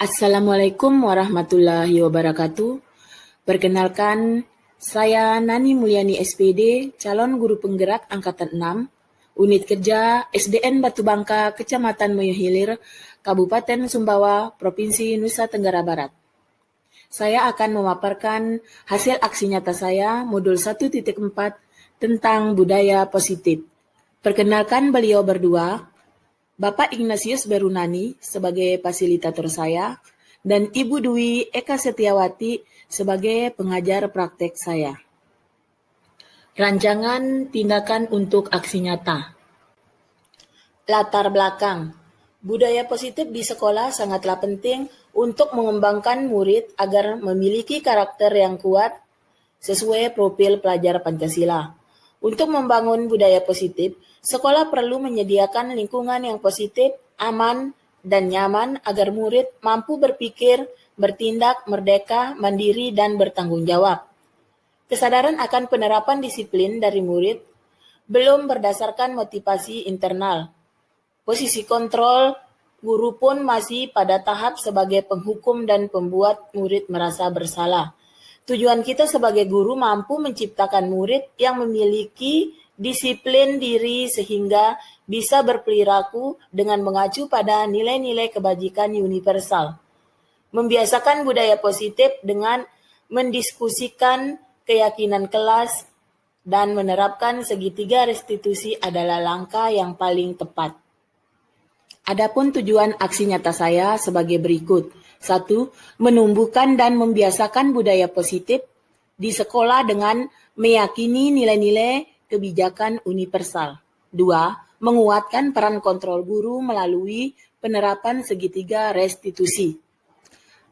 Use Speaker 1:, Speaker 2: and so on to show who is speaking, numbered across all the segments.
Speaker 1: Assalamualaikum warahmatullahi wabarakatuh. Perkenalkan, saya Nani Mulyani SPD, calon guru penggerak Angkatan 6, Unit Kerja SDN Batu Bangka, Kecamatan Moyohilir, Kabupaten Sumbawa, Provinsi Nusa Tenggara Barat. Saya akan memaparkan hasil aksi nyata saya modul 1.4 tentang budaya positif. Perkenalkan beliau berdua, Bapak Ignatius Berunani sebagai fasilitator saya, dan Ibu Dwi Eka Setiawati sebagai pengajar praktek saya. Rancangan tindakan untuk aksi nyata. Latar belakang. Budaya positif di sekolah sangatlah penting untuk mengembangkan murid agar memiliki karakter yang kuat sesuai profil pelajar Pancasila. Untuk membangun budaya positif, sekolah perlu menyediakan lingkungan yang positif, aman, dan nyaman agar murid mampu berpikir, bertindak, merdeka, mandiri, dan bertanggung jawab. Kesadaran akan penerapan disiplin dari murid belum berdasarkan motivasi internal. Posisi kontrol guru pun masih pada tahap sebagai penghukum dan pembuat murid merasa bersalah. Tujuan kita sebagai guru mampu menciptakan murid yang memiliki disiplin diri sehingga bisa berperilaku dengan mengacu pada nilai-nilai kebajikan universal. Membiasakan budaya positif dengan mendiskusikan keyakinan kelas dan menerapkan segitiga restitusi adalah langkah yang paling tepat. Adapun tujuan aksi nyata saya sebagai berikut. 1. Menumbuhkan dan membiasakan budaya positif di sekolah dengan meyakini nilai-nilai kebijakan universal. 2. Menguatkan peran kontrol guru melalui penerapan segitiga restitusi.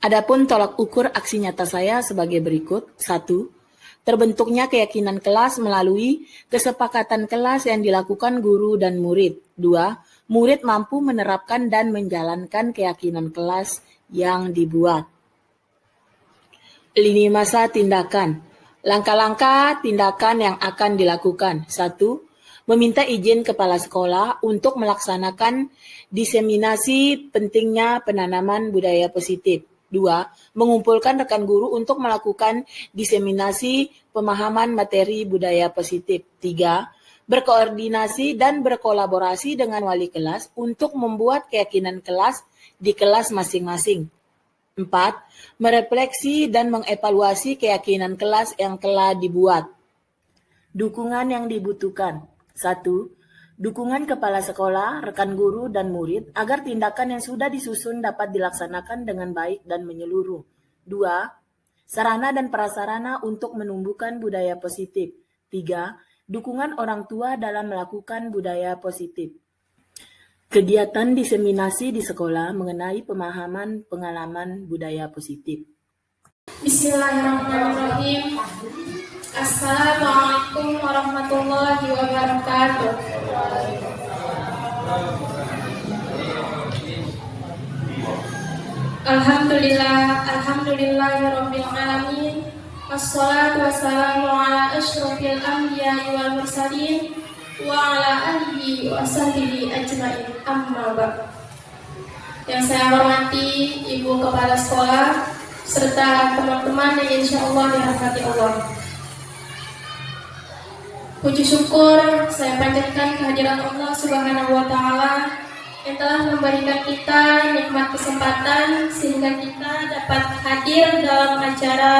Speaker 1: Adapun tolak ukur aksi nyata saya sebagai berikut. 1. Terbentuknya keyakinan kelas melalui kesepakatan kelas yang dilakukan guru dan murid. 2. Murid mampu menerapkan dan menjalankan keyakinan kelas yang dibuat. Lini masa tindakan. Langkah-langkah tindakan yang akan dilakukan. 1. Meminta izin kepala sekolah untuk melaksanakan diseminasi pentingnya penanaman budaya positif. 2. Mengumpulkan rekan guru untuk melakukan diseminasi pemahaman materi budaya positif. 3. Berkoordinasi dan berkolaborasi dengan wali kelas untuk membuat keyakinan kelas di kelas masing-masing. 4. Merefleksi dan mengevaluasi keyakinan kelas yang telah dibuat. Dukungan yang dibutuhkan. 1. Dukungan kepala sekolah, rekan guru, dan murid agar tindakan yang sudah disusun dapat dilaksanakan dengan baik dan menyeluruh. 2. Sarana dan prasarana untuk menumbuhkan budaya positif. 3. Dukungan orang tua dalam melakukan budaya positif. Kegiatan diseminasi di sekolah mengenai pemahaman pengalaman budaya positif.
Speaker 2: Bismillahirrahmanirrahim. Assalamualaikum warahmatullahi wabarakatuh. Alhamdulillahirabbil alamin. Wassalatu wassalamu ala asyrofil anbiya'i wal mursalin wa ala alihi wa sahbihi ajmain. Amma ba'd. Yang saya hormati Ibu Kepala Sekolah serta teman-teman yang insyaallah dirahmati Allah. Puji syukur saya panjatkan kehadiran Allah Subhanahu wa taala yang telah memberikan kita nikmat kesempatan sehingga kita dapat hadir dalam acara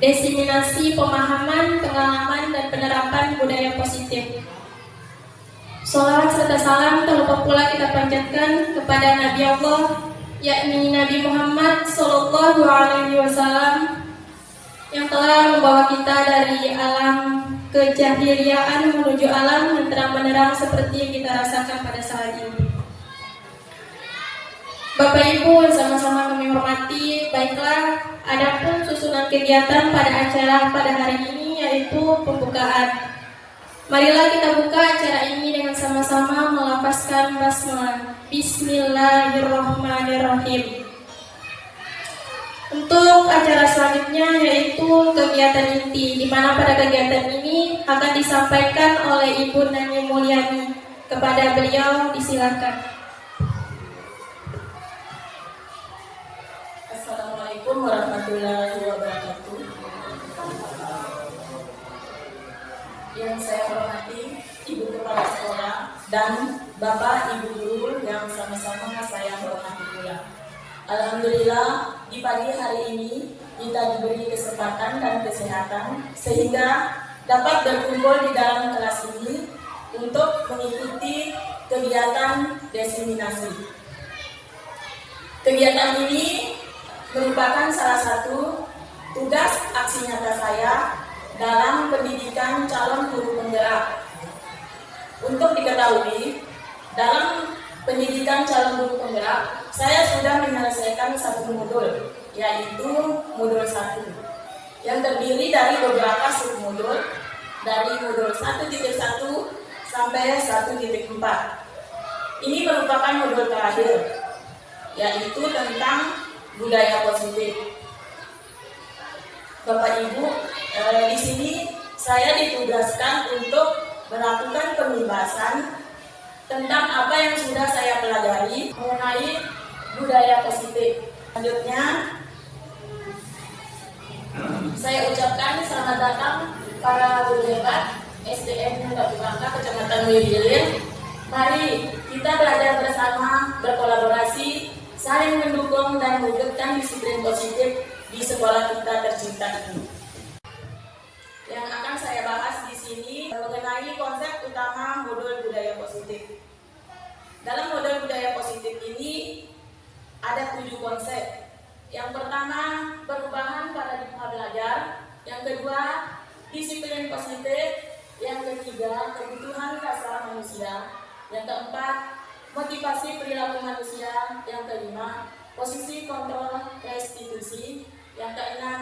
Speaker 2: diseminasi pemahaman, pengalaman, dan penerapan budaya positif. Sholawat serta salam tak lupa pula kita panjatkan kepada Nabi Allah, yakni Nabi Muhammad Sallallahu Alaihi Wasallam, yang telah membawa kita dari alam kejahiliaan menuju alam yang terang benderang seperti yang kita rasakan pada saat ini. Bapak Ibu sama-sama kami hormati. Baiklah, adapun susunan kegiatan pada acara pada hari ini yaitu pembukaan. Marilah kita buka acara ini dengan sama-sama melafazkan basmalah. Bismillahirrahmanirrahim. Untuk acara selanjutnya yaitu kegiatan inti, di mana pada kegiatan ini akan disampaikan oleh Ibu Nani Mulyani. Kepada beliau disilakan.
Speaker 1: warahmatullahi wabarakatuh. Yang saya hormati Ibu Kepala Sekolah dan Bapak Ibu Guru yang sama-sama saya hormati pula. Alhamdulillah di pagi hari ini kita diberi kesempatan dan kesehatan sehingga dapat berkumpul di dalam kelas ini untuk mengikuti kegiatan diseminasi. Kegiatan ini merupakan salah satu tugas aksi nyata saya dalam pendidikan calon guru penggerak. Untuk diketahui, dalam pendidikan calon guru penggerak, saya sudah menyelesaikan satu modul, yaitu modul 1, yang terdiri dari beberapa submodul, dari modul 1.1 sampai 1.4. Ini merupakan modul terakhir, yaitu tentang budaya positif. Bapak Ibu, di sini saya ditugaskan untuk melakukan pembahasan tentang apa yang sudah saya pelajari mengenai budaya positif. Selanjutnya, saya ucapkan selamat datang para guru hebat SDN Batu Bangka, Kecamatan Wirilin. Mari kita belajar bersama, berkolaborasi, saling mendukung dan mewujudkan disiplin positif di sekolah kita tercinta ini. Yang akan saya bahas di sini mengenai konsep utama modul budaya positif. Dalam modul budaya positif ini ada 7 konsep. Yang pertama, perubahan paradigma belajar. Yang kedua, disiplin positif. Yang ketiga, kebutuhan dasar manusia. Yang keempat, motivasi perilaku manusia. Yang kelima, posisi kontrol restitusi. Yang keenam,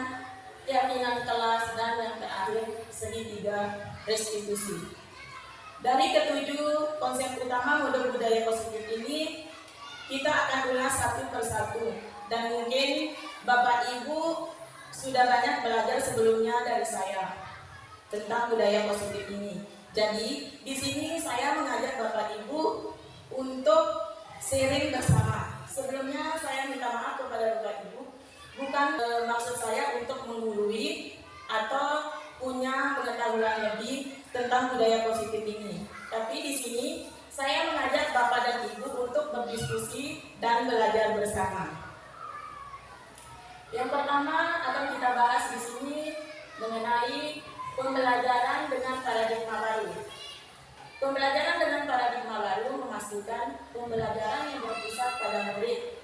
Speaker 1: keyakinan kelas. Dan yang terakhir, segitiga restitusi. Dari ketujuh konsep utama modul budaya positif ini, kita akan ulas satu persatu. Dan mungkin Bapak Ibu sudah banyak belajar sebelumnya dari saya tentang budaya positif ini. Jadi, di sini saya mengajak Bapak Ibu untuk sharing bersama. Sebelumnya saya minta maaf kepada Bapak Ibu, bukan maksud saya untuk menggurui atau punya pengetahuan lebih tentang budaya positif ini. Tapi di sini saya mengajak Bapak dan Ibu untuk berdiskusi dan belajar bersama. Yang pertama akan kita bahas di sini mengenai pembelajaran dengan paradigma baru. Pembelajaran dengan paradigma baru memastikan pembelajaran yang berpusat pada murid,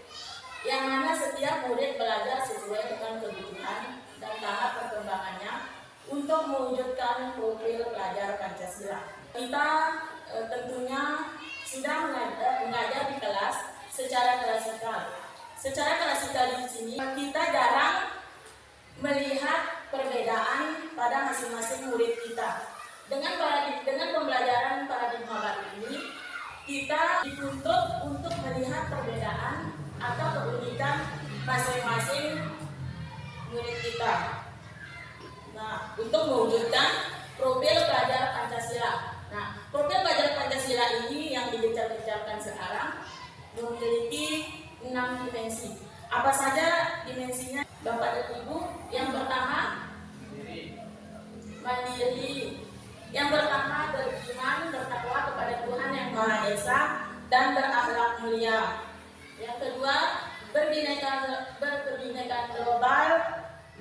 Speaker 1: yang mana setiap murid belajar sesuai dengan kebutuhan dan tahap perkembangannya untuk mewujudkan profil pelajar Pancasila. Kita tentunya sudah mengajar di kelas secara klasikal. Secara klasikal di sini kita jarang melihat perbedaan pada masing-masing murid kita. Dengan pembelajaran paradigma baru ini, kita dituntut untuk melihat perbedaan atau keunikan masing-masing murid kita. Nah, untuk mewujudkan profil pelajar Pancasila. Nah, profil pelajar Pancasila ini yang digencar-gencarkan sekarang memiliki 6 dimensi. Apa saja dimensinya, Bapak dan Ibu? Yang pertama, mandiri. Yang pertama, beriman, bertakwa kepada Tuhan Yang Maha Esa dan berakhlak mulia. Yang kedua, berbineka global,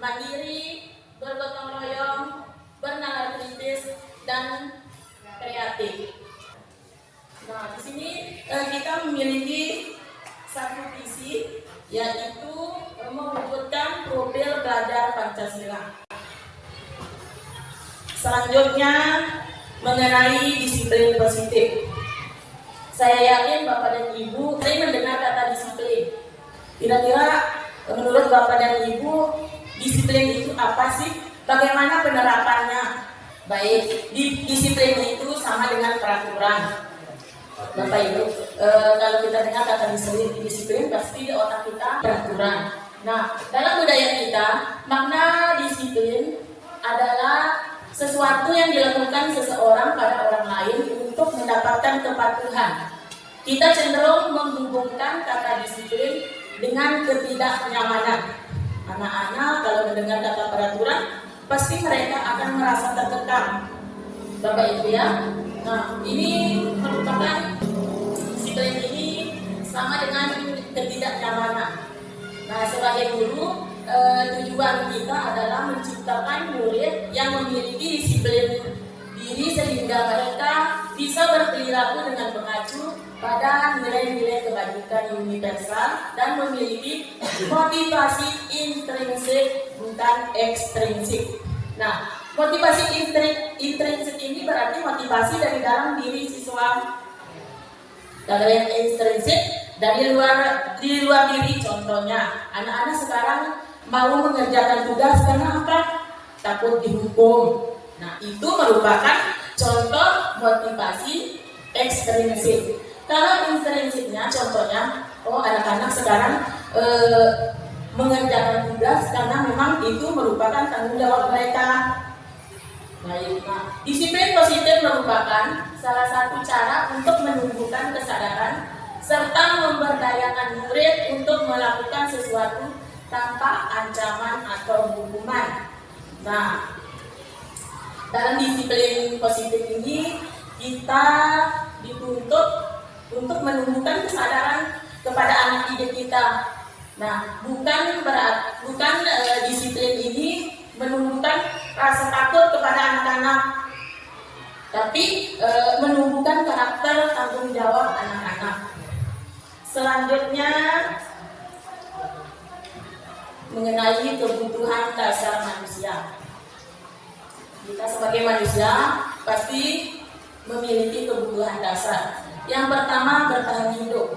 Speaker 1: mandiri, bergotong royong, bernalar kritis, dan kreatif. Nah, di sini kita memiliki satu visi, yaitu mewujudkan profil pelajar Pancasila. Selanjutnya mengenai disiplin positif. Saya yakin Bapak dan Ibu sering mendengar kata disiplin. Kira-kira menurut Bapak dan Ibu, disiplin itu apa sih? Bagaimana penerapannya? Baik, disiplin itu sama dengan peraturan. Bapak Ibu, kalau kita dengar kata disiplin, pasti di otak kita peraturan. Nah, dalam budaya kita, makna disiplin adalah sesuatu yang dilakukan seseorang pada orang lain untuk mendapatkan kepatuhan. Kita cenderung menghubungkan kata disiplin dengan ketidaknyamanan. Anak-anak kalau mendengar kata peraturan, pasti mereka akan merasa tertekan. Bapak Ibu ya. Nah, ini merupakan disiplin ini sama dengan ketidaknyamanan. Nah, sebagai guru, tujuan kita adalah menciptakan murid yang memiliki disiplin diri sehingga mereka bisa berperilaku dengan mengacu pada nilai-nilai kebajikan universal dan memiliki motivasi intrinsik bukan ekstrinsik. Nah, motivasi intrinsik ini berarti motivasi dari dalam diri siswa. Kalau yang ekstrinsik dari luar diri, contohnya anak-anak sekarang mau mengerjakan tugas karena apa? Takut dihukum. Nah, itu merupakan contoh motivasi ekstrinsik. Kalau intrinsiknya, contohnya, anak-anak sekarang mengerjakan tugas karena memang itu merupakan tanggung jawab mereka. Baik, nah, disiplin positif merupakan salah satu cara untuk menumbuhkan kesadaran serta memberdayakan murid untuk melakukan sesuatu tanpa ancaman atau hukuman. Nah, dalam disiplin positif ini kita dituntut untuk menumbuhkan kesadaran kepada anak didik kita. Nah, bukan disiplin ini menumbuhkan rasa takut kepada anak-anak, tapi menumbuhkan karakter tanggung jawab anak-anak. Selanjutnya mengenai kebutuhan dasar manusia. Kita sebagai manusia pasti memiliki kebutuhan dasar. Yang pertama, bertahan hidup.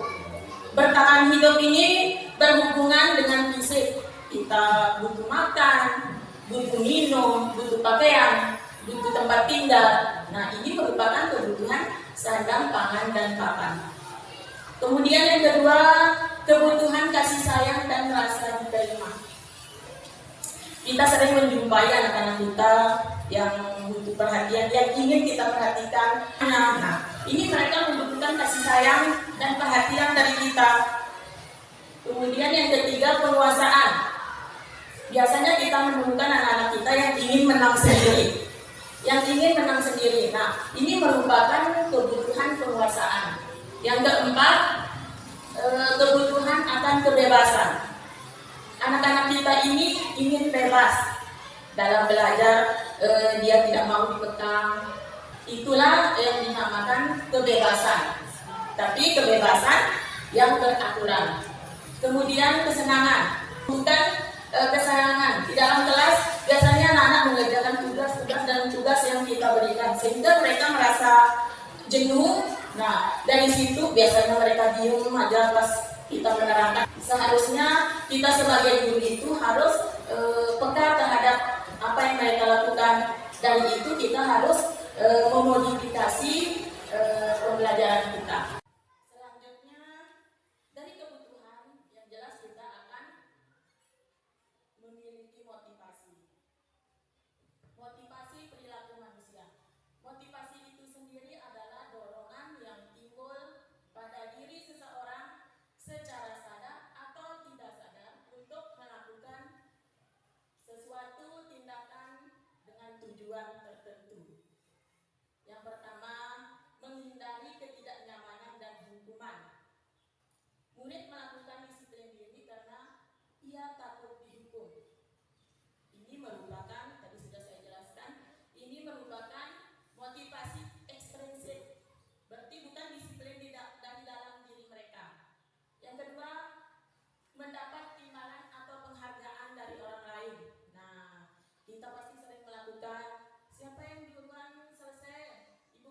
Speaker 1: Bertahan hidup ini berhubungan dengan fisik. Kita butuh makan, butuh minum, butuh pakaian, butuh tempat tinggal. Nah, ini merupakan kebutuhan sandang, pangan, dan papan. Kemudian yang kedua, kebutuhan kasih sayang dan rasa diterima. Kita sering menjumpai anak-anak kita yang butuh perhatian, yang ingin kita perhatikan. Nah, ini mereka membutuhkan kasih sayang dan perhatian dari kita. Kemudian yang ketiga, penguasaan. Biasanya kita menemukan anak-anak kita yang ingin menang sendiri. Nah, ini merupakan kebutuhan penguasaan. Yang keempat, kebutuhan akan kebebasan. Anak-anak kita ini ingin bebas dalam belajar, dia tidak mau dikekang. Itulah yang dinamakan kebebasan. Tapi kebebasan yang beraturan. Kemudian kesenangan, bukan kesenangan. Di dalam kelas biasanya anak-anak mengerjakan tugas yang kita berikan sehingga mereka merasa jenuh. Nah, dari situ biasanya mereka diem aja pas kita menerangkan. Seharusnya kita sebagai guru itu harus peka terhadap apa yang mereka lakukan, dan itu kita harus memodifikasi pembelajaran kita. Selanjutnya, dari kebutuhan yang jelas kita akan memiliki motivasi. Motivasi perilaku manusia. Motivasi itu sendiri adalah dorongan yang timbul pada diri seseorang secara sadar atau tidak sadar untuk melakukan sesuatu tindakan dengan tujuan tertentu. Yang pertama, menghindari ketidaknyamanan dan hukuman. Murid melakukan disiplin diri karena ia takut dihukum. Ini merupakan, tadi sudah saya jelaskan, ini merupakan motivasi ekstrinsik. Berarti bukan disiplin dari dalam diri mereka. Yang kedua, mendapat imbalan atau penghargaan dari orang lain. Nah, kita pasti sering melakukan, siapa yang duluan selesai? Ibu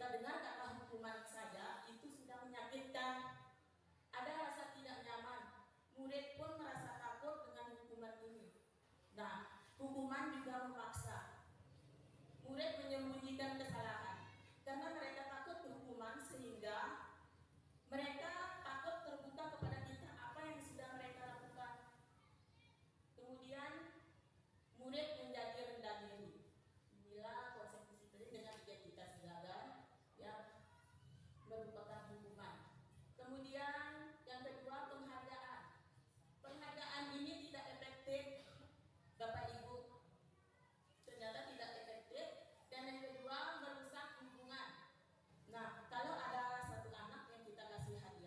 Speaker 3: Kita dengar kata hukuman saja itu sudah menyakitkan. Ada rasa tidak nyaman. Murid pun merasa takut dengan hukuman ini. Nah, hukuman juga memaksa. Murid menyembunyikan kesalahan karena mereka takut hukuman, sehingga mereka takut terbuka kepada kita apa yang sudah mereka lakukan. Kemudian murid menjadi rendah diri. Inilah konsekuensi dengan identitas gagal yang merupakan hukuman. Kemudian yang kedua, penghargaan. Penghargaan ini tidak efektif, Bapak Ibu. Ternyata tidak efektif. Dan yang kedua, merusak hubungan. Nah, kalau ada satu anak yang kita kasih hadiah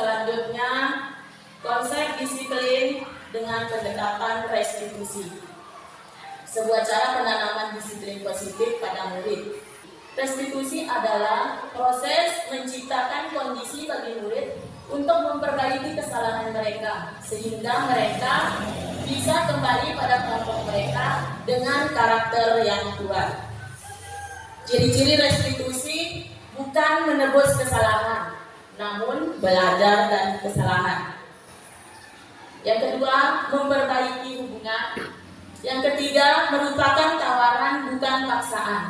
Speaker 3: selanjutnya, konsep disiplin dengan pendekatan restitusi. Sebuah cara penanaman disiplin positif pada murid. Restitusi adalah proses menciptakan kondisi bagi murid untuk memperbaiki kesalahan mereka, sehingga mereka bisa kembali pada kelompok mereka dengan karakter yang kuat. Ciri-ciri restitusi bukan menebus kesalahan, namun belajar dari kesalahan. Yang kedua, memperbaiki hubungan. Yang ketiga, merupakan tawaran bukan paksaan.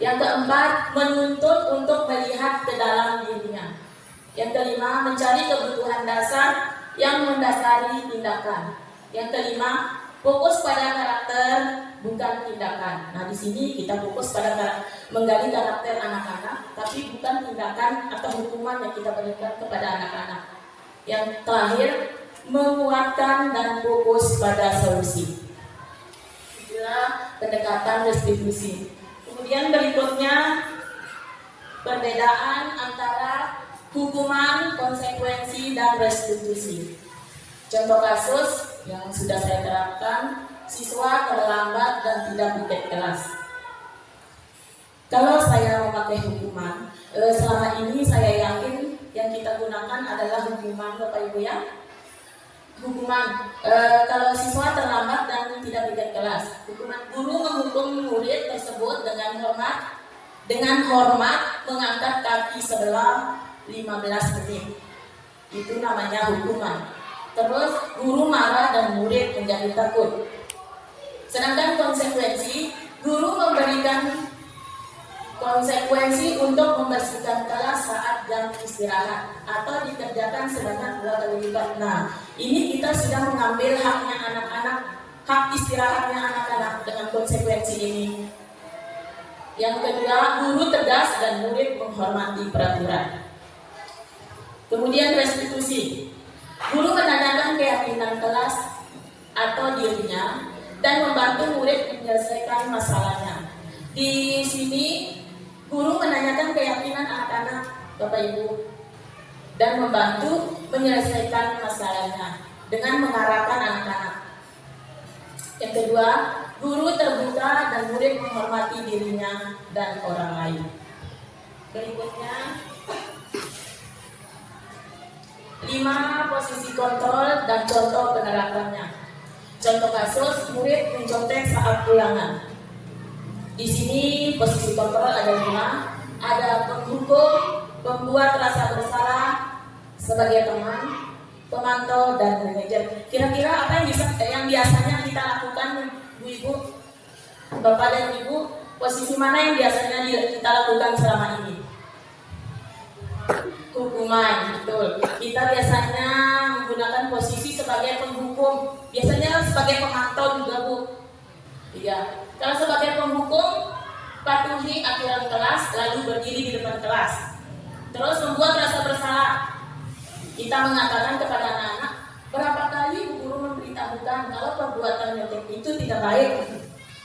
Speaker 3: Yang keempat, menuntut untuk melihat ke dalam dirinya. Yang kelima, mencari kebutuhan dasar yang mendasari tindakan. Yang kelima, fokus pada karakter bukan tindakan. Nah, di sini kita fokus pada menggali karakter anak-anak, tapi bukan tindakan atau hukuman yang kita berikan kepada anak-anak. Yang terakhir, menguatkan dan fokus pada solusi. Itulah pendekatan restitusi. Kemudian berikutnya, perbedaan antara hukuman, konsekuensi, dan restitusi. Contoh kasus yang sudah saya terapkan, siswa terlambat dan tidak ikut kelas. Kalau saya memakai hukuman, selama ini saya yakin yang kita gunakan adalah hukuman, Bapak Ibu ya. Hukuman, kalau siswa terlambat dan tidak ikut kelas, hukuman guru menghukum murid tersebut dengan hormat mengangkat kaki sebelah 15 menit. Itu namanya hukuman. Terus guru marah dan murid menjadi takut. Sedangkan konsekuensi, guru memberikan konsekuensi untuk membersihkan kelas saat jam istirahat atau dikerjakan sebanyak 2 kali lipat. Nah, ini kita sudah mengambil haknya anak-anak, hak istirahatnya anak-anak dengan konsekuensi ini. Yang kedua, guru tegas dan murid menghormati peraturan. Kemudian restitusi. Guru menanyakan keyakinan kelas atau dirinya dan membantu murid menyelesaikan masalahnya. Di sini guru menanyakan keyakinan anak-anak, Bapak Ibu, dan membantu menyelesaikan masalahnya dengan mengarahkan anak-anak. Yang kedua, guru terbuka dan murid menghormati dirinya dan orang lain. Berikutnya, 5 posisi kontrol dan contoh penerapannya. Contoh kasus, murid mencontek saat ulangan. Di sini posisi kontrol ada 5, ada penghukum, pembuat rasa bersalah sebagai teman, pemantau, dan manajer. Kira-kira apa yang biasanya kita lakukan, Bu Ibu, Bapak dan Ibu? Posisi mana yang biasanya kita lakukan selama ini? Hukuman, betul. Kita biasanya menggunakan posisi sebagai penghukum, biasanya sebagai pemantau juga, Bu. Iya. Kalau sebagai penghukum, patuhi aturan kelas, lalu berdiri di depan kelas. Terus membuat rasa bersalah. Kita mengatakan kepada anak-anak, berapa kali Bu Guru memberitahukan kalau perbuatan nyontek itu tidak baik.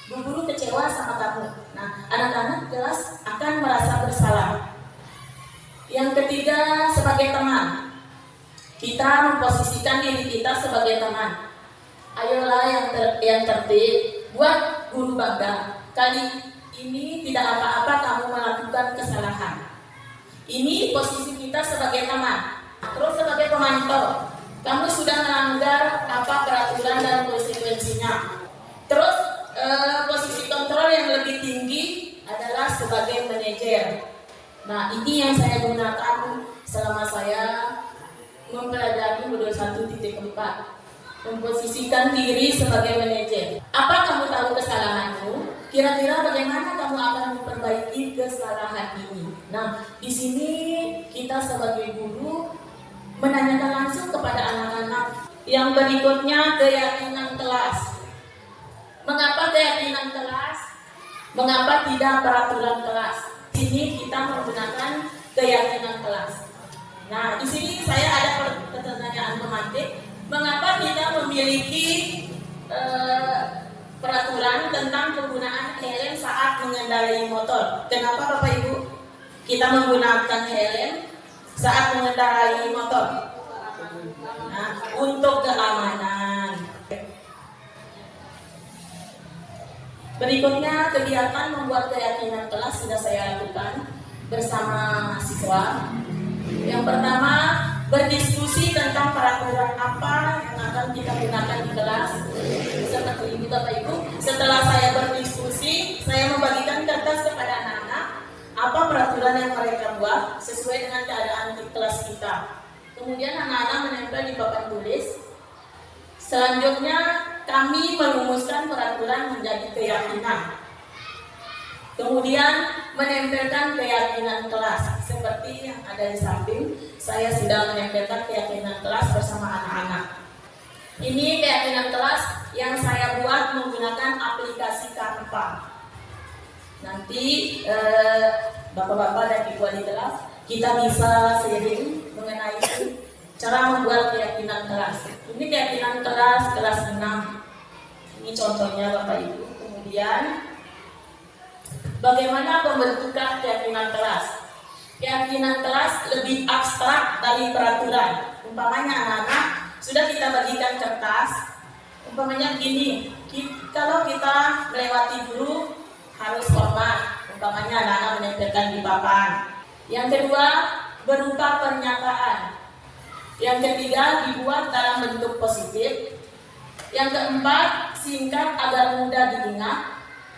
Speaker 3: Bu Guru kecewa sama kamu. Nah, anak-anak kelas akan merasa bersalah. Yang ketiga, sebagai teman. Kita memposisikan diri kita sebagai teman. Ayolah yang tertib, buat guru bangga. Kali ini tidak apa-apa kamu melakukan kesalahan. Ini posisi kita sebagai teman. Terus sebagai pemantau, kamu sudah melanggar apa peraturan dan konsekuensinya. Terus posisi kontrol yang lebih tinggi adalah sebagai manajer. Nah, ini yang saya gunakan selama saya mempelajari modul 1.4. Memposisikan diri sebagai manajer. Apa kamu tahu kesalahanmu? Kira-kira bagaimana kamu akan memperbaiki kesalahan ini? Nah, di sini kita sebagai guru menanyakan langsung kepada anak-anak. Yang berikutnya, keyakinan kelas. Mengapa keyakinan kelas? Mengapa tidak peraturan kelas? Di sini kita menggunakan keyakinan kelas. Nah, di sini saya ada pertanyaan pemantik. Mengapa kita memiliki peraturan tentang penggunaan helm saat mengendarai motor? Kenapa Bapak Ibu kita menggunakan helm saat mengendarai motor. Nah, untuk keamanan. Berikutnya kegiatan membuat keyakinan kelas sudah saya lakukan bersama siswa. Yang pertama, berdiskusi tentang peraturan apa yang akan kita gunakan di kelas. Seperti itu Bapak Ibu, setelah saya berdiskusi, saya membagikan kertas kepada anak-anak apa peraturan yang mereka buat sesuai dengan keadaan di kelas kita. Kemudian anak-anak menempel di papan tulis. Selanjutnya kami merumuskan peraturan menjadi keyakinan. Kemudian menempelkan keyakinan kelas. Seperti yang ada di samping, saya sudah menempelkan keyakinan kelas bersama anak-anak. Ini keyakinan kelas yang saya buat menggunakan aplikasi Canva. Nanti bapak-bapak dan ibu di kelas, kita bisa sharing mengenai cara membuat keyakinan kelas. Ini keyakinan kelas 6. Ini contohnya Bapak Ibu. Kemudian bagaimana pembentukan keyakinan kelas? Keyakinan kelas lebih abstrak dari peraturan. Umpamanya anak-anak sudah kita bagikan kertas. Umpamanya begini, kalau kita melewati guru harus hormat. Umpamanya anak-anak menempelkan di papan. Yang kedua, berupa pernyataan. Yang ketiga, dibuat dalam bentuk positif. Yang keempat, singkat agar mudah diingat.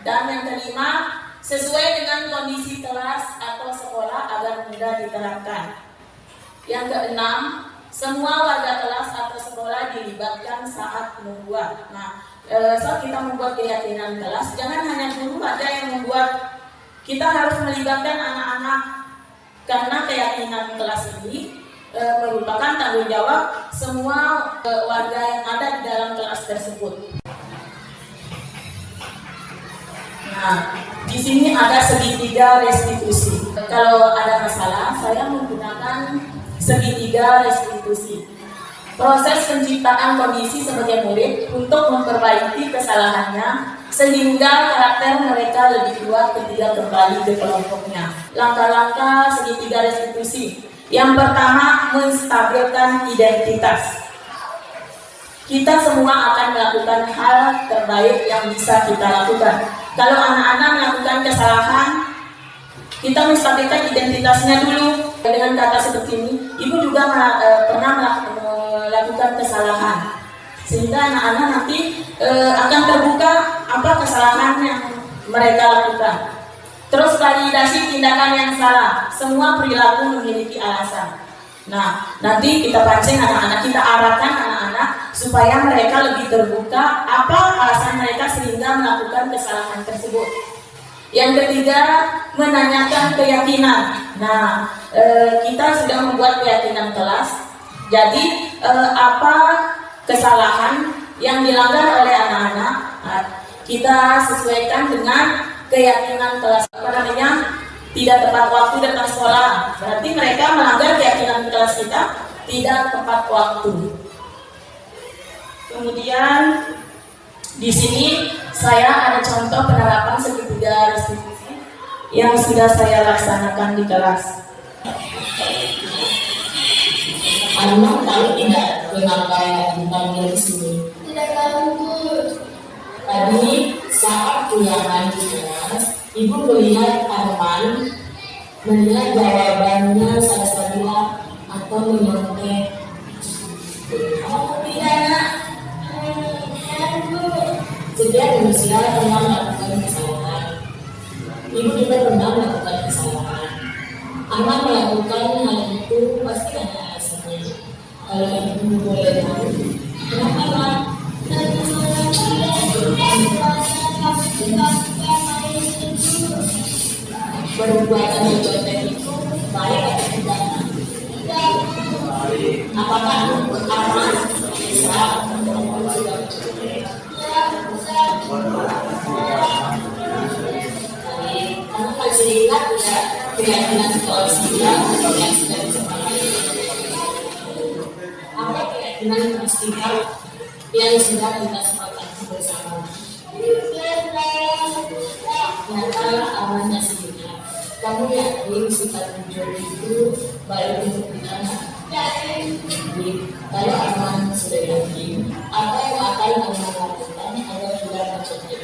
Speaker 3: Dan yang kelima, sesuai dengan kondisi kelas atau sekolah agar mudah diterapkan. Yang keenam, semua warga kelas atau sekolah dilibatkan saat membuat. Nah, saat kita membuat keyakinan kelas, jangan hanya guru aja yang membuat. Kita harus melibatkan anak-anak karena keyakinan kelas ini merupakan tanggung jawab semua warga yang ada di dalam kelas tersebut. Nah, di sini ada segitiga restitusi. Kalau ada masalah, saya menggunakan segitiga restitusi. Proses penciptaan kondisi sebagai murid untuk memperbaiki kesalahannya sehingga karakter mereka lebih kuat ketika kembali ke kelompoknya. Langkah-langkah segitiga restitusi. Yang pertama, menstabilkan identitas. Kita semua akan melakukan hal terbaik yang bisa kita lakukan. Kalau anak-anak melakukan kesalahan, kita menstabilkan identitasnya dulu. Dengan kata seperti ini, ibu juga pernah melakukan kesalahan. Sehingga anak-anak nanti akan terbuka apa kesalahan yang mereka lakukan. Terus validasi tindakan yang salah. Semua perilaku memiliki alasan. Nah, nanti kita pancing anak-anak, kita arahkan anak-anak supaya mereka lebih terbuka apa alasan mereka sehingga melakukan kesalahan tersebut. Yang ketiga, menanyakan keyakinan. Nah, kita sudah membuat keyakinan kelas. Jadi, apa kesalahan yang dilanggar oleh anak-anak, kita sesuaikan dengan keyakinan kelas. Tidak tepat waktu datang sekolah, berarti mereka melanggar keyakinan kelas kita, tidak tepat waktu. Kemudian di sini saya ada contoh penerapan segitiga restitusi yang sudah saya laksanakan di kelas.
Speaker 4: Arman tahu tidak kenapa dipanggil di sini?
Speaker 2: Tidak tahu.
Speaker 4: Tadi saat ulangan di kelas, ibu melihat Arman melihat jawabannya salah-salah atau menyontek. Oh, tidak nak. Setiap manusia pernah melakukan kesalahan. Ibu juga pernah melakukan kesalahan. Arman melakukan hal itu pasti ada alasannya. Kalau ibu boleh tahu, kenapa Arman? Perbuatan mencontek itu baik atau tidak? Apakah Arman bisa kamu masih ingat tidak keyakinan sekolah kita yang sudah disepakati? Apa keyakinan kita yang sudah kita sepakati bersama? Nyata awalnya sebenarnya kamu yakin sifat jujur itu baik untuk kita. Jadi kalau Arman sudah yakin, apa yang akan Arman lakukan agar tidak mencontek?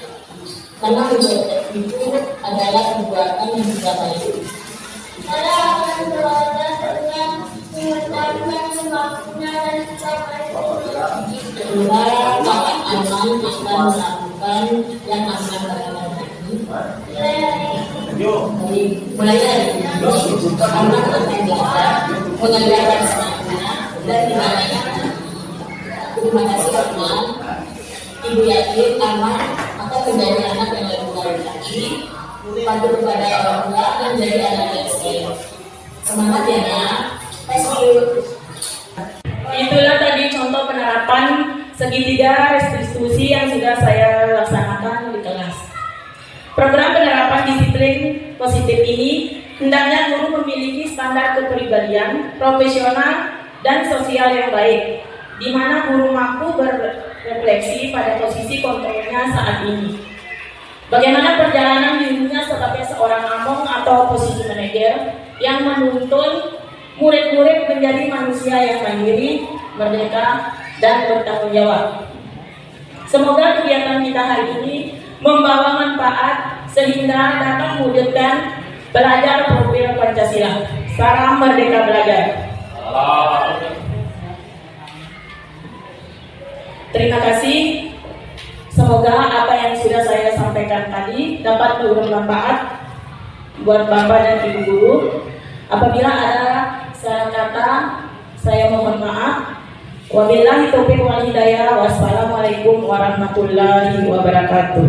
Speaker 4: Karena mencontek itu adalah perbuatan yang tidak baik.
Speaker 2: Saya akan belajar dengan mengetahui sebabnya dan cara
Speaker 4: Kedua, kapan Arman akan melakukan yang Arman lakukan ini? Mulai dari ini, Arman akan belajar mengajarkan semangatnya dan dimana. Terima kasih Arman. Ibu yakin Arman akan menjadi anak yang lebih baik lagi, patuh kepada orang tua dan menjadi anak yang baik. Semangat ya nak. Thank you.
Speaker 3: Itulah tadi contoh penerapan segitiga restitusi yang sudah saya laksanakan di kelas. Program penerapan disiplin positif ini hendaknya guru memiliki standar kepribadian, profesional, dan sosial yang baik, di mana guru mampu berefleksi pada posisi kontrolnya saat ini. Bagaimana perjalanan dirinya sebagai seorang among atau posisi manajer yang menuntun murid-murid menjadi manusia yang mandiri, merdeka, dan bertanggung jawab. Semoga kegiatan kita hari ini membawa manfaat sehingga dapat mewujudkan belajar profil Pancasila. Salam Merdeka Belajar. Terima kasih. Semoga apa yang sudah saya sampaikan tadi dapat bermanfaat buat Bapak dan Ibu guru. Apabila ada salah kata, saya mohon maaf. Wabillahi taufiq wal hidayah. Wassalamualaikum warahmatullahi wabarakatuh.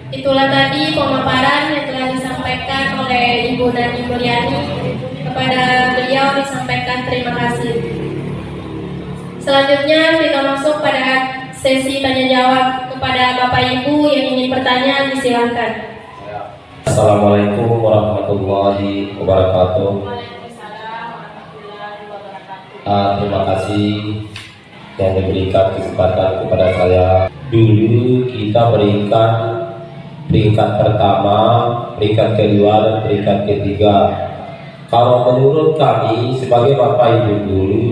Speaker 2: Itulah tadi pemaparan yang telah disampaikan oleh Ibu Nani Mulyani. Kepada beliau disampaikan terima kasih. Selanjutnya kita masuk pada sesi tanya jawab. Kepada Bapak Ibu yang ingin bertanya, disilahkan.
Speaker 5: Assalamualaikum warahmatullahi wabarakatuh.
Speaker 2: Waalaikumsalam warahmatullahi wabarakatuh.
Speaker 5: Terima kasih yang diberikan kesempatan kepada saya. Dulu kita berikan peringkat pertama, peringkat kedua, dan peringkat ketiga. Kalau menurut kami sebagai Bapak Ibu guru,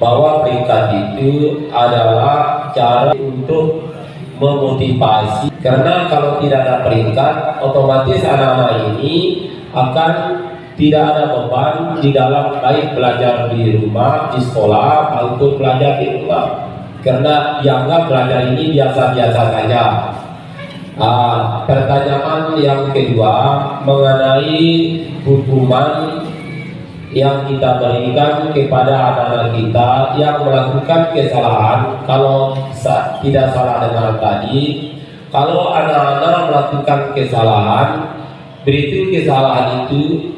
Speaker 5: bahwa peringkat itu adalah cara untuk memotivasi, karena kalau tidak ada peringkat, otomatis anak-anak ini akan tidak ada beban di dalam baik belajar di rumah, di sekolah, maupun belajar di rumah, karena dianggap belajar ini biasa-biasa saja. Pertanyaan yang kedua mengenai hukuman yang kita berikan kepada anak-anak kita yang melakukan kesalahan. Kalau tidak salah dengar tadi, kalau anak-anak melakukan kesalahan, berarti kesalahan itu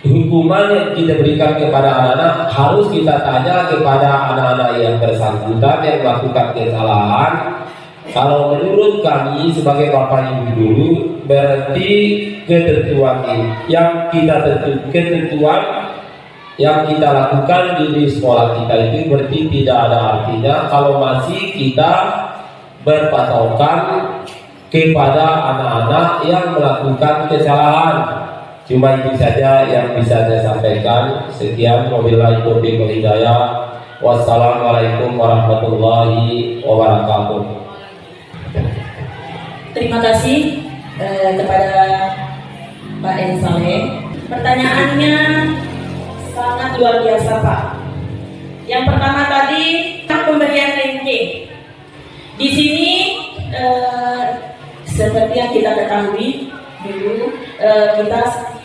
Speaker 5: hukuman yang kita berikan kepada anak-anak harus kita tanya kepada anak-anak yang bersangkutan yang melakukan kesalahan. Kalau menurut kami sebagai Bapak Ibu guru, berarti ketentuan yang kita ketentuan yang kita lakukan di sekolah kita itu berarti tidak ada artinya kalau masih kita berpatokan kepada anak-anak yang melakukan kesalahan. Cuma itu saja yang bisa saya sampaikan. Sekian, wabillahi taufiq wal hidayah. Wassalamualaikum warahmatullahi wabarakatuh.
Speaker 3: Terima kasih kepada Pak En Saleh. Pertanyaannya sangat luar biasa, Pak. Yang pertama tadi pemberian ranking. Di sini seperti yang kita ketahui dulu kita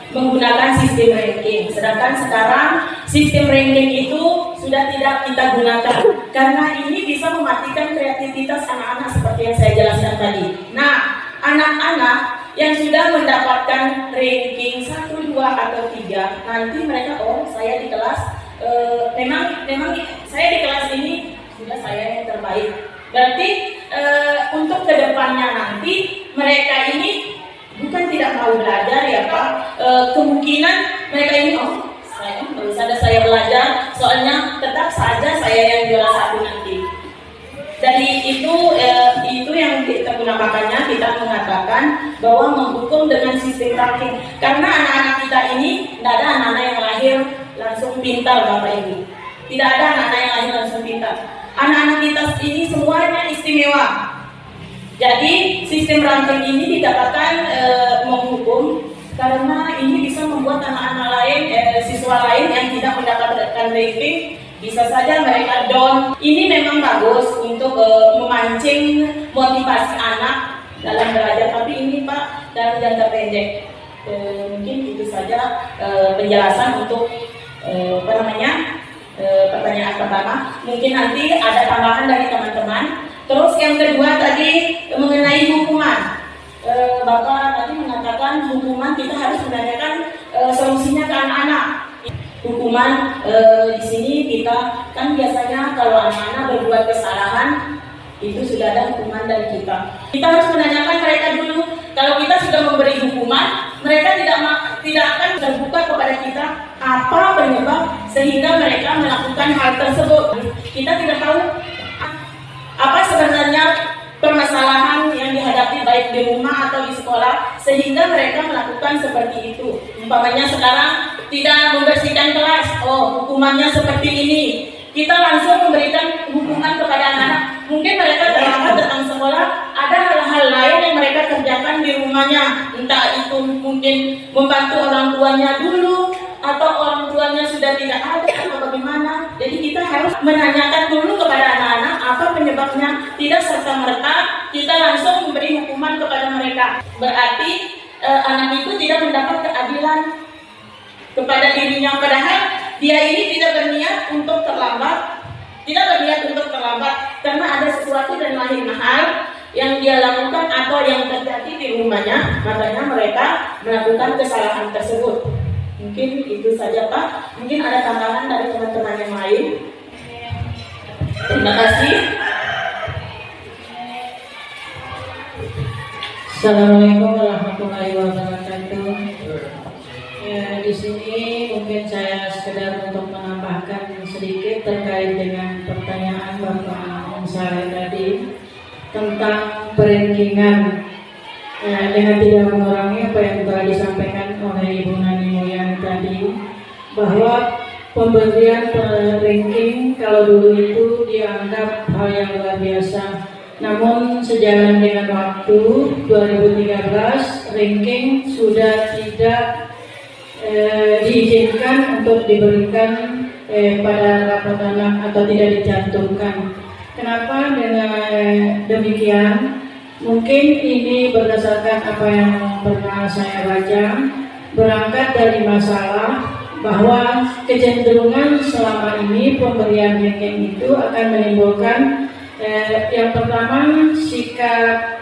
Speaker 3: menggunakan sistem ranking. Sedangkan sekarang sistem ranking itu sudah tidak kita gunakan karena ini bisa mematikan kreativitas anak-anak seperti yang saya jelaskan tadi. Nah, anak-anak yang sudah mendapatkan ranking 1, 2, atau 3, nanti mereka, oh saya di kelas memang saya di kelas ini sudah saya yang terbaik. Berarti untuk kedepannya nanti mereka ini bukan tidak mau belajar ya Pak, kemungkinan mereka ini saya harus ada saya belajar, soalnya tetap saja saya yang juara 1 nanti. Jadi itu yang kita gunakannya, kita mengatakan bahwa menghukum dengan sistem ranking. Karena anak-anak kita ini tidak ada anak-anak yang lahir langsung pintar, Bapak Ibu. Tidak ada anak-anak yang lahir langsung pintar. Anak-anak kita ini semuanya istimewa. Jadi sistem ranking ini dikatakan menghukum karena ini bisa membuat anak-anak lain, siswa lain yang tidak mendapatkan ranking, bisa saja mereka down. Ini memang bagus untuk memancing motivasi anak dalam belajar, tapi ini Pak dalam jangka pendek. Mungkin itu saja penjelasan untuk pertanyaan pertama. Mungkin nanti ada tambahan dari teman-teman. Terus yang kedua tadi mengenai hukuman. Bapak tadi mengatakan hukuman kita harus menanyakan solusinya ke anak-anak. Hukuman di sini kita kan biasanya kalau anak-anak berbuat kesalahan itu sudah ada hukuman dari kita. Kita harus menanyakan mereka dulu. Kalau kita sudah memberi hukuman, mereka tidak akan terbuka kepada kita apa penyebab sehingga mereka melakukan hal tersebut. Kita tidak tahu apa sebenarnya permasalahan yang dihadapi baik di rumah atau di sekolah sehingga mereka melakukan seperti itu. Umpamanya sekarang tidak membersihkan kelas, hukumannya seperti ini. Kita langsung memberikan hukuman kepada anak-anak. Mungkin mereka terlambat datang sekolah, ada hal-hal lain yang mereka kerjakan di rumahnya. Entah itu mungkin membantu orang tuanya dulu, atau orang tuanya sudah tidak ada, atau bagaimana. Jadi kita harus menanyakan dulu kepada anak-anak apa penyebabnya. Tidak serta-merta kita langsung memberi hukuman kepada mereka. Berarti anak itu tidak mendapat keadilan kepada dirinya, padahal dia ini tidak berniat untuk terlambat, karena ada sesuatu dan lain hal yang dia lakukan atau yang terjadi di rumahnya, makanya mereka melakukan kesalahan tersebut. Mungkin itu saja Pak. Mungkin ada tambahan dari teman-teman yang lain. Terima kasih.
Speaker 6: Assalamualaikum warahmatullahi wabarakatuh. Ya, di sini mungkin saya sekedar untuk menambahkan sedikit terkait dengan pertanyaan Bapak Ansari tadi tentang perankingan. Dengan tidak mengurangi apa yang telah disampaikan oleh Ibu Nani Mulyani tadi, bahwa pemberian ranking kalau dulu itu dianggap hal yang luar biasa. Namun sejalan dengan waktu 2013 ranking sudah tidak diizinkan untuk diberikan pada rapat anak atau tidak dicantumkan. Kenapa dengan demikian? Mungkin ini berdasarkan apa yang pernah saya baca, berangkat dari masalah bahwa kecenderungan selama ini pemberian ranking itu akan menimbulkan yang pertama sikap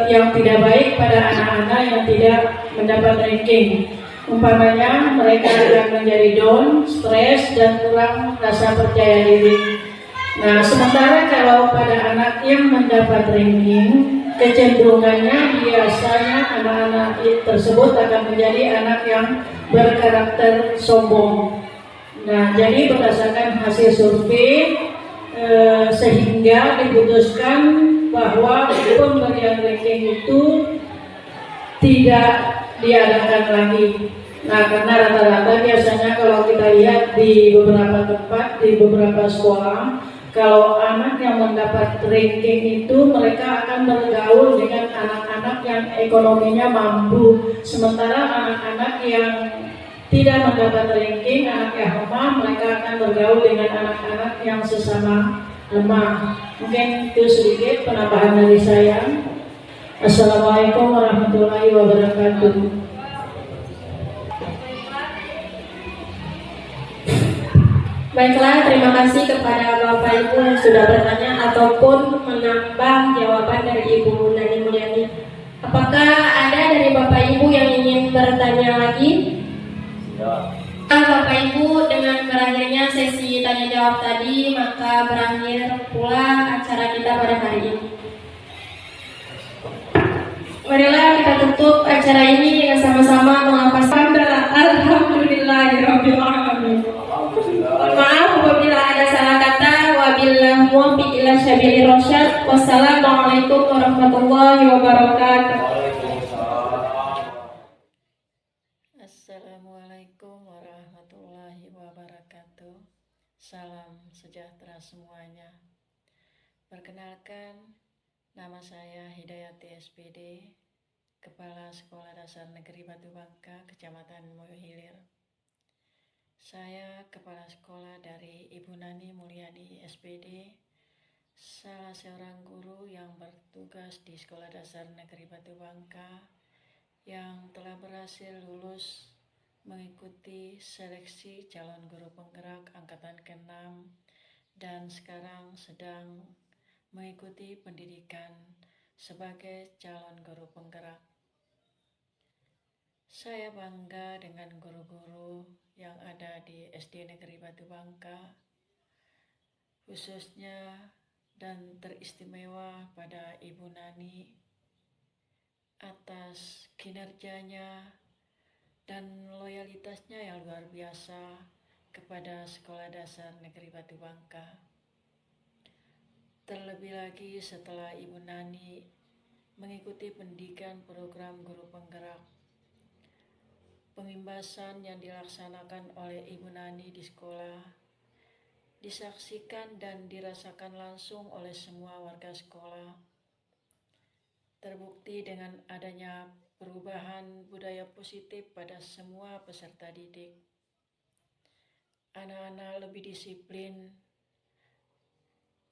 Speaker 6: yang tidak baik pada anak-anak yang tidak mendapat ranking. Umpamanya mereka akan menjadi down, stres, dan kurang rasa percaya diri. Nah, sementara kalau pada anak yang mendapat ranking, kecenderungannya biasanya anak-anak tersebut akan menjadi anak yang berkarakter sombong. Nah, jadi berdasarkan hasil survei sehingga diputuskan bahwa pemberian ranking itu tidak diadakan lagi. Nah, karena rata-rata biasanya kalau kita lihat di beberapa tempat, di beberapa sekolah, kalau anak yang mendapat ranking itu mereka akan bergaul dengan anak-anak yang ekonominya mampu. Sementara anak-anak yang tidak mendapat ranking, anak yang lemah, mereka akan bergaul dengan anak-anak yang sesama lemah. Mungkin itu sedikit penambahan dari saya. Assalamualaikum warahmatullahi wabarakatuh.
Speaker 2: Baiklah, terima kasih kepada Bapak Ibu yang sudah bertanya ataupun menambah jawaban dari Ibu Nani Mulyani. Apakah ada dari Bapak Ibu yang ingin bertanya lagi? Bapak Ibu, dengan berakhirnya sesi tanya jawab tadi, maka berakhir pula acara kita pada hari ini. Marilah kita tutup acara ini dengan sama-sama melafazkan alhamdulillahirabbil alamin. Maaf apabila ada salah kata, wabillahi muwaffiq ila sabili rasyad. Wassalamualaikum warahmatullahi wabarakatuh.
Speaker 7: Assalamualaikum warahmatullahi wabarakatuh. Salam sejahtera semuanya. Perkenalkan, nama saya Hidayati SPD, Kepala Sekolah Dasar Negeri Batu Bangka, Kecamatan Moyo Hilir. Saya kepala sekolah dari Ibu Nani Mulyani SPD, salah seorang guru yang bertugas di Sekolah Dasar Negeri Batu Bangka yang telah berhasil lulus mengikuti seleksi calon guru penggerak angkatan ke-6 dan sekarang sedang mengikuti pendidikan sebagai calon guru penggerak. Saya bangga dengan guru-guru yang ada di SD Negeri Batu Bangka, khususnya dan teristimewa pada Ibu Nani atas kinerjanya dan loyalitasnya yang luar biasa kepada Sekolah Dasar Negeri Batu Bangka. Terlebih lagi setelah Ibu Nani mengikuti pendidikan program guru penggerak, pengimbasan yang dilaksanakan oleh Ibu Nani di sekolah disaksikan dan dirasakan langsung oleh semua warga sekolah. Terbukti dengan adanya perubahan budaya positif pada semua peserta didik. Anak-anak lebih disiplin,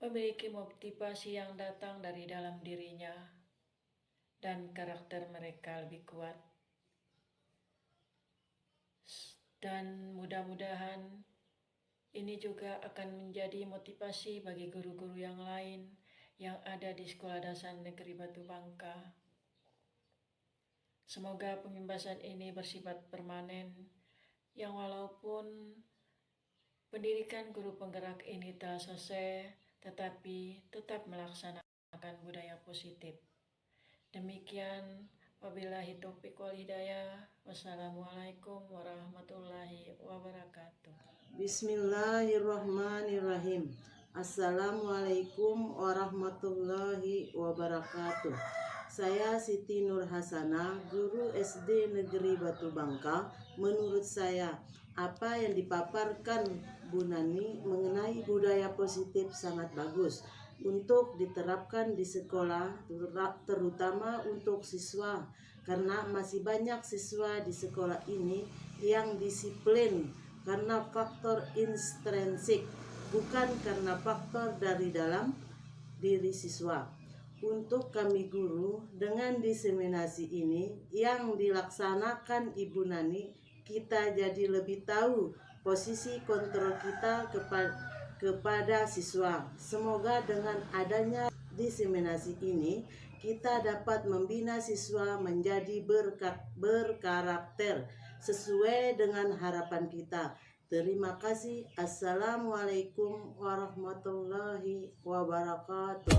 Speaker 7: memiliki motivasi yang datang dari dalam dirinya, dan karakter mereka lebih kuat. Dan mudah-mudahan ini juga akan menjadi motivasi bagi guru-guru yang lain yang ada di Sekolah Dasar Negeri Batu Bangka. Semoga pengimbasan ini bersifat permanen, yang walaupun pendidikan guru penggerak ini telah selesai, tetapi tetap melaksanakan budaya positif. Demikian, wabillahi taufiq wal hidayah. Wassalamualaikum warahmatullahi wabarakatuh.
Speaker 8: Bismillahirrahmanirrahim. Assalamualaikum warahmatullahi wabarakatuh. Saya Siti Nur Hasanah, guru SD Negeri Batu Bangka. Menurut saya, apa yang dipaparkan Bu Nani mengenai budaya positif sangat bagus untuk diterapkan di sekolah, terutama untuk siswa, karena masih banyak siswa di sekolah ini yang disiplin karena faktor intrinsik, bukan karena faktor dari dalam diri siswa. Untuk kami guru, dengan diseminasi ini yang dilaksanakan Ibu Nani, kita jadi lebih tahu posisi kontrol kita kepada siswa. Semoga dengan adanya diseminasi ini, kita dapat membina siswa menjadi berkarakter sesuai dengan harapan kita. Terima kasih. Assalamualaikum warahmatullahi wabarakatuh.